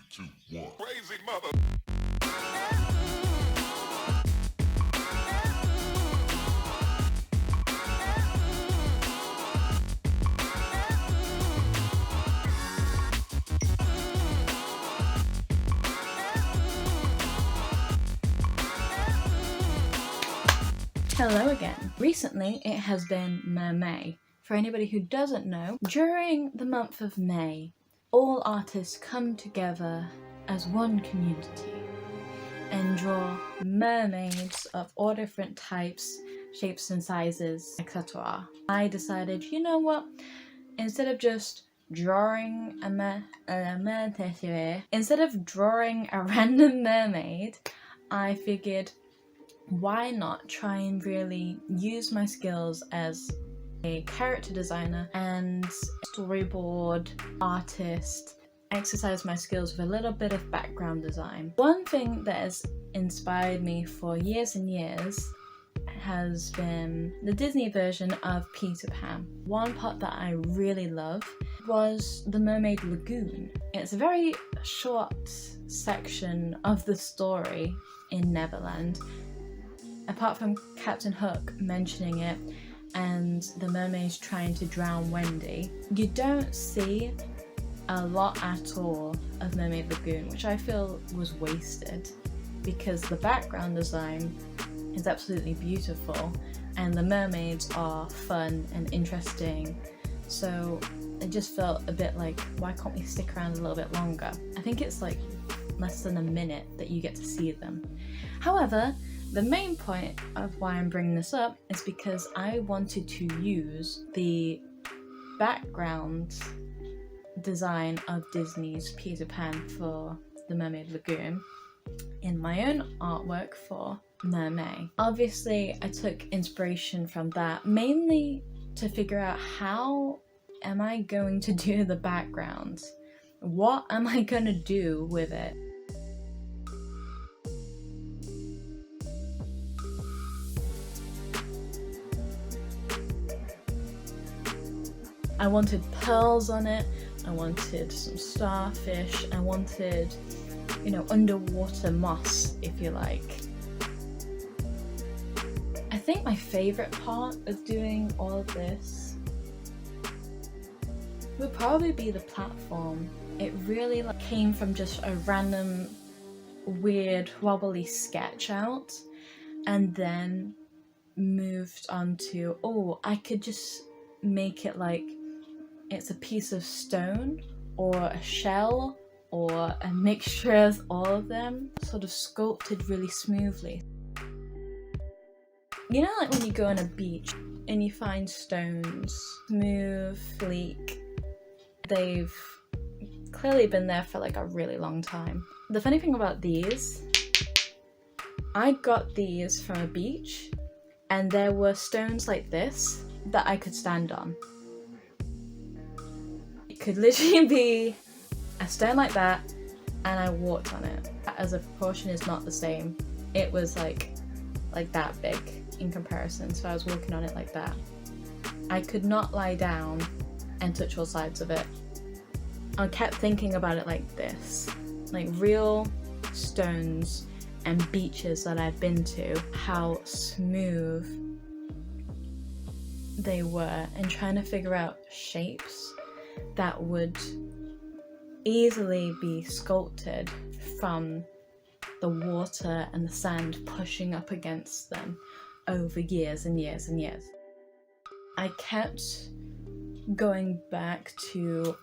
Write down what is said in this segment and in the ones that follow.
2, 1. Crazy mother. Hello again. Recently it has been Mermay. For anybody who doesn't know, during the month of May, all artists come together as one community and draw mermaids of all different types, shapes and sizes, etc. I decided, you know what, instead of just drawing instead of drawing a random mermaid, I figured, why not try and really use my skills as a character designer and storyboard artist, exercise my skills with a little bit of background design. One thing that has inspired me for years and years has been the Disney version of Peter Pan. One part that I really love was the Mermaid Lagoon. It's a very short section of the story in Neverland. Apart from Captain Hook mentioning it and the mermaids trying to drown Wendy, you don't see a lot at all of Mermaid Lagoon, which I feel was wasted because the background design is absolutely beautiful and the mermaids are fun and interesting. So it just felt a bit like, why can't we stick around a little bit longer? I think it's like less than a minute that you get to see them. However, the main point of why I'm bringing this up is because I wanted to use the background design of Disney's Peter Pan for the Mermaid Lagoon in my own artwork for Mermay. Obviously, I took inspiration from that, mainly to figure out how am I going to do the background? What am I going to do with it? I wanted pearls on it, I wanted some starfish, I wanted, underwater moss, if you like. I think my favourite part of doing all of this would probably be the platform. It really came from just a random, weird, wobbly sketch out, and then moved on to, I could just make it like it's a piece of stone or a shell or a mixture of all of them, sort of sculpted really smoothly. You know, like when you go on a beach and you find stones, smooth, sleek, they've clearly been there for like a really long time. The funny thing about these, I got these from a beach and there were stones like this that I could stand on. It could literally be a stone like that and I walked on it. As a proportion is not the same. It was like that big in comparison, so I was walking on it like that. I could not lie down and touch all sides of it. I kept thinking about it like this, like real stones and beaches that I've been to, how smooth they were, and trying to figure out shapes that would easily be sculpted from the water and the sand pushing up against them over years and years and years. I kept going back to,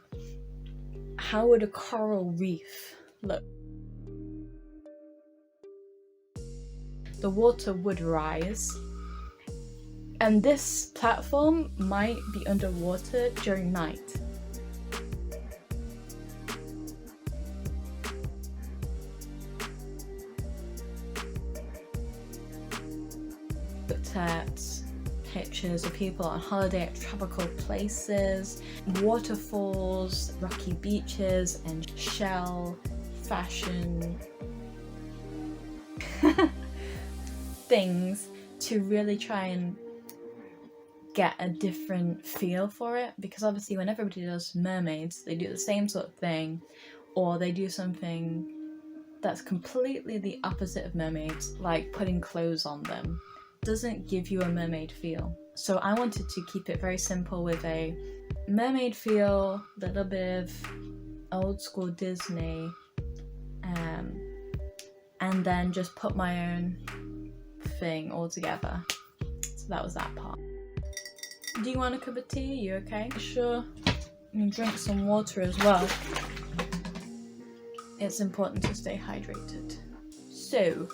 how would a coral reef look? The water would rise, and this platform might be underwater during night. Looked at pictures of people on holiday at tropical places, waterfalls, rocky beaches, and shell fashion things to really try and get a different feel for it, because obviously when everybody does mermaids, they do the same sort of thing or they do something that's completely the opposite of mermaids, like putting clothes on them, doesn't give you a mermaid feel. So I wanted to keep it very simple with a mermaid feel, a little bit of old school Disney, and then just put my own thing all together. So that was that part. Do you want a cup of tea? Are you okay? Sure. You drink some water as well. It's important to stay hydrated. So,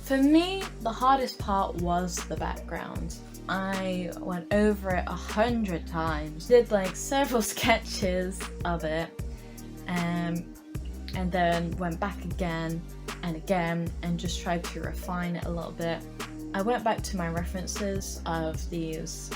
for me, the hardest part was the background. I went over it 100 times, did like several sketches of it, and then went back again and again and just tried to refine it a little bit. I went back to my references of these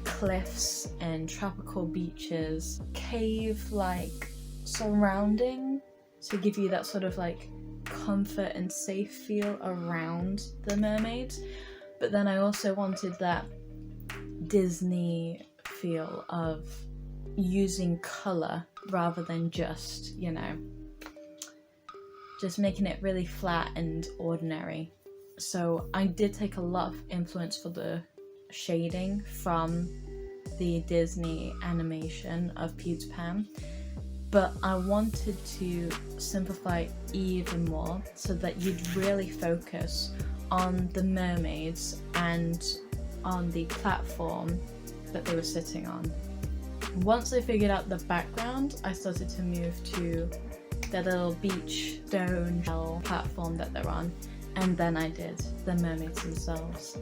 cliffs and tropical beaches, cave-like surrounding to give you that sort of like comfort and safe feel around the mermaids. But then I also wanted that Disney feel of using colour rather than just, you know, just making it really flat and ordinary. So I did take a lot of influence for the shading from the Disney animation of Peter Pan, but I wanted to simplify it even more so that you'd really focus on the mermaids and on the platform that they were sitting on. Once I figured out the background, I started to move to the little beach stone platform that they're on, and then I did the mermaids themselves.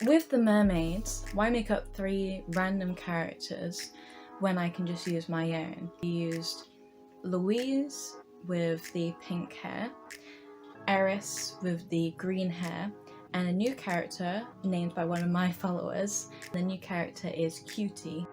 With the mermaids, why make up 3 random characters when I can just use my own? I used Louise with the pink hair, Eris with the green hair, and a new character named by one of my followers. The new character is Cutie.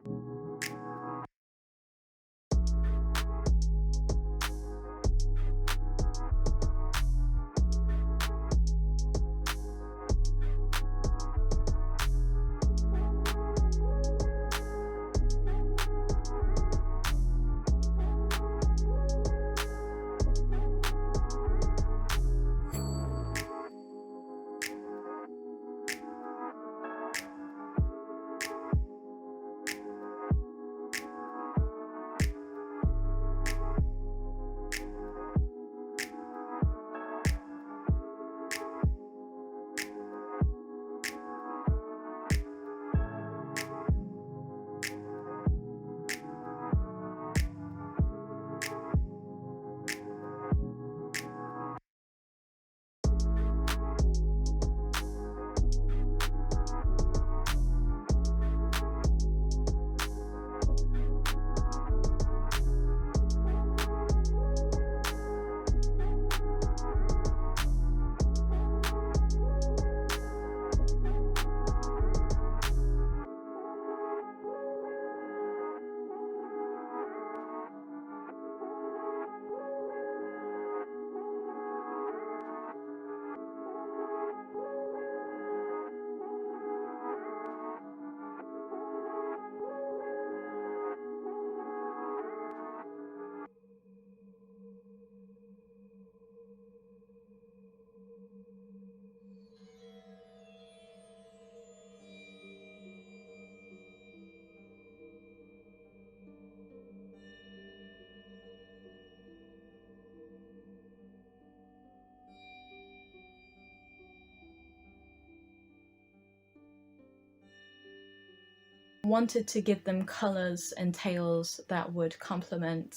wanted to give them colours and tails that would complement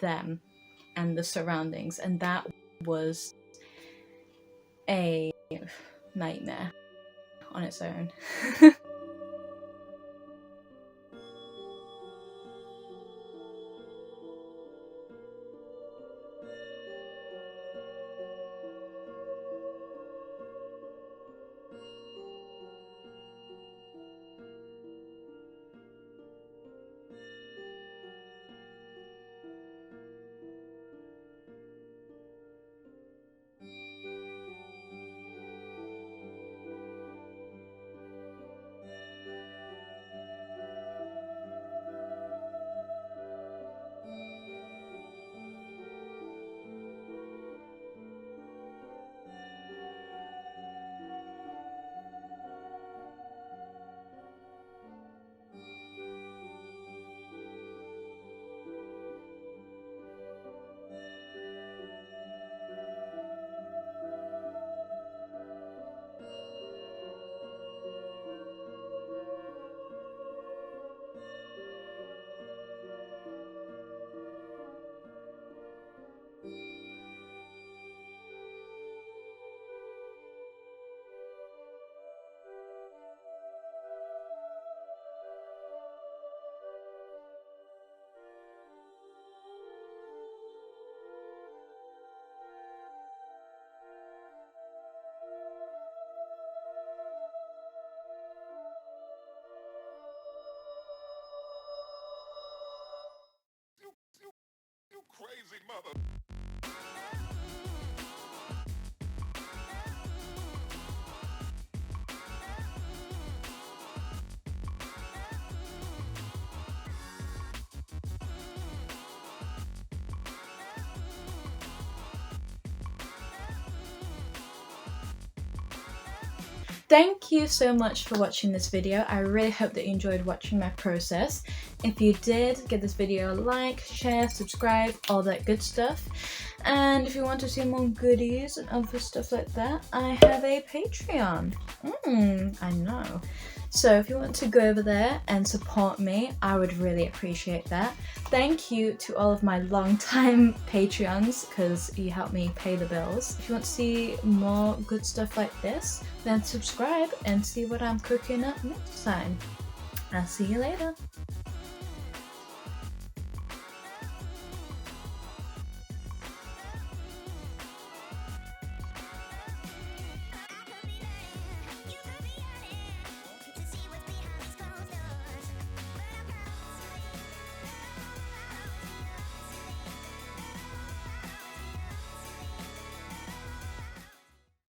them and the surroundings, and that was a nightmare on its own. You crazy mother. Thank you so much for watching this video. I really hope that you enjoyed watching my process. If you did, give this video a like, share, subscribe, all that good stuff. And if you want to see more goodies and other stuff like that, I have a Patreon. I know. So if you want to go over there and support me, I would really appreciate that. Thank you to all of my long-time Patreons, because you help me pay the bills. If you want to see more good stuff like this, then subscribe and see what I'm cooking up next time. I'll see you later.